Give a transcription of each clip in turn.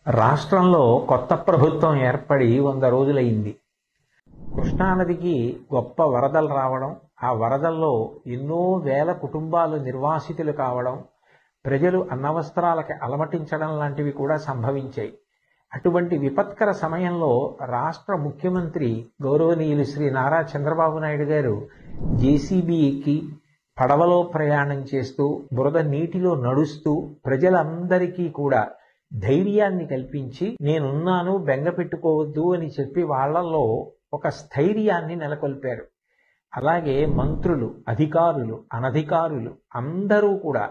రాష్ట్రంలో కొత్త ప్రభుత్వం ఏర్పడి 100 రోజులైంది. కృష్ణానదికి గొప్ప వరదలు రావడం, ఆ వరదల్లో ఎన్నో వేల కుటుంబాలు నిర్వాసితులు కావడం, ప్రజలు అన్నవస్త్రాలకి అలమటించడం లాంటివి కూడా సంభవించాయి. అటువంటి విపత్కర సమయంలో రాష్ట్ర ముఖ్యమంత్రి గౌరవనీయులు శ్రీ నారా చంద్రబాబు నాయుడు గారు జేసీబీ ఎక్కి పడవలో ప్రయాణం చేస్తూ బురద నీటిలో నడుస్తూ ప్రజలందరికీ కూడా ధైర్యాన్ని కల్పించి నేనున్నాను, బెంగ పెట్టుకోవద్దు అని చెప్పి వాళ్ళల్లో ఒక స్థైర్యాన్ని నెలకొల్పారు. అలాగే మంత్రులు, అధికారులు, అనధికారులు అందరూ కూడా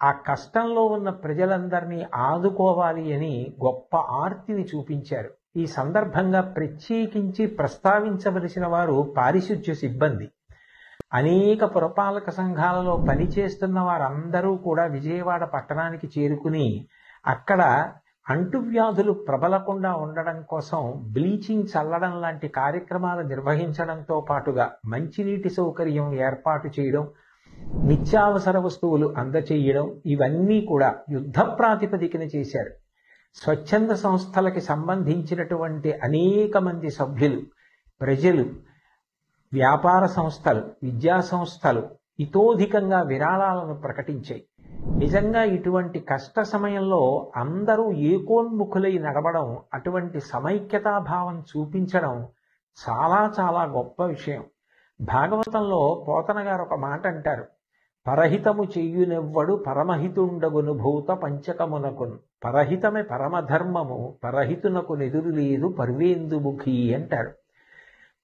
ఆ కష్టంలో ఉన్న ప్రజలందరినీ ఆదుకోవాలి అని గొప్ప ఆర్తిని చూపించారు. ఈ సందర్భంగా ప్రత్యేకించి ప్రస్తావించవలసిన వారు పారిశుధ్య సిబ్బంది. అనేక పురపాలక సంఘాలలో పనిచేస్తున్న వారందరూ కూడా విజయవాడ పట్టణానికి చేరుకుని అక్కడ అంటువ్యాధులు ప్రబలకుండా ఉండడం కోసం బ్లీచింగ్ చల్లడం లాంటి కార్యక్రమాలు నిర్వహించడంతో పాటుగా మంచినీటి సౌకర్యం ఏర్పాటు చేయడం, నిత్యావసర వస్తువులు అందచేయడం, ఇవన్నీ కూడా యుద్ధ ప్రాతిపదికన చేశారు. స్వచ్ఛంద సంస్థలకి సంబంధించినటువంటి అనేక మంది సభ్యులు, ప్రజలు, వ్యాపార సంస్థలు, విద్యా సంస్థలు ఇతోధికంగా విరాళాలను ప్రకటించాయి. నిజంగా ఇటువంటి కష్ట సమయంలో అందరూ ఏకోన్ముఖులై నడవడం, అటువంటి సమైక్యతాభావం చూపించడం చాలా చాలా గొప్ప విషయం. భాగవతంలో పోతన గారు ఒక మాట అంటారు, పరహితము చెయ్యునెవ్వడు పరమహితుండగును భూత పంచకమునకును, పరహితమే పరమధర్మము పరహితునకు నెదురు లేదు పర్వేందుముఖి అంటారు.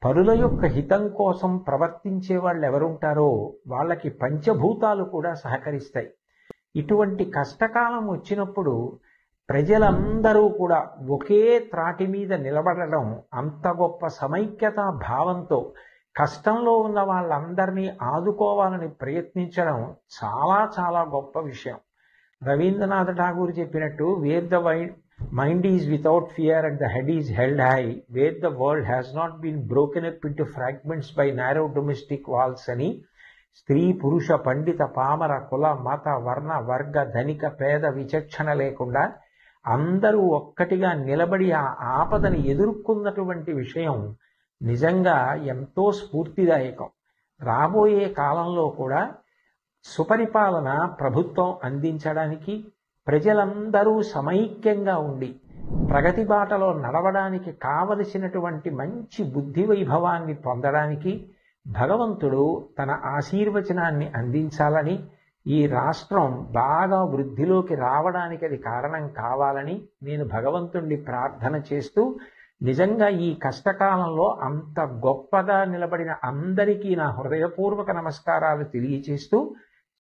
పరుల యొక్క హితం కోసం ప్రవర్తించే వాళ్ళు ఎవరుంటారో వాళ్ళకి పంచభూతాలు కూడా సహకరిస్తాయి. ఇటువంటి కష్టకాలం వచ్చినప్పుడు ప్రజలందరూ కూడా ఒకే త్రాటి మీద నిలబడడం, అంత గొప్ప సమైక్యతా భావంతో కష్టంలో ఉన్న వాళ్ళందరినీ ఆదుకోవాలని ప్రయత్నించడం చాలా చాలా గొప్ప విషయం. రవీంద్రనాథ్ ఠాగూర్ చెప్పినట్టు, where the mind is without fear and the head is held high, where the world has not been broken up into fragments by narrow domestic walls అని స్త్రీ, పురుష, పండిత, పామర, కుల, మత, వర్ణ, వర్గ, ధనిక, పేద విచక్షణ లేకుండా అందరూ ఒక్కటిగా నిలబడి ఆ ఆపదని ఎదుర్కొన్నటువంటి విషయం నిజంగా ఎంతో స్ఫూర్తిదాయకం. రాబోయే కాలంలో కూడా సుపరిపాలన ప్రభుత్వం అందించడానికి, ప్రజలందరూ సమైక్యంగా ఉండి ప్రగతి బాటలో నడవడానికి కావలసినటువంటి మంచి బుద్ధి వైభవాన్ని పొందడానికి భగవంతుడు తన ఆశీర్వచనాన్ని అందించాలని, ఈ రాష్ట్రం బాగా వృద్ధిలోకి రావడానికి అది కారణం కావాలని నేను భగవంతుణ్ణి ప్రార్థన చేస్తూ, నిజంగా ఈ కష్టకాలంలో అంత గొప్పగా నిలబడిన అందరికీ నా హృదయపూర్వక నమస్కారాలు తెలియచేస్తూ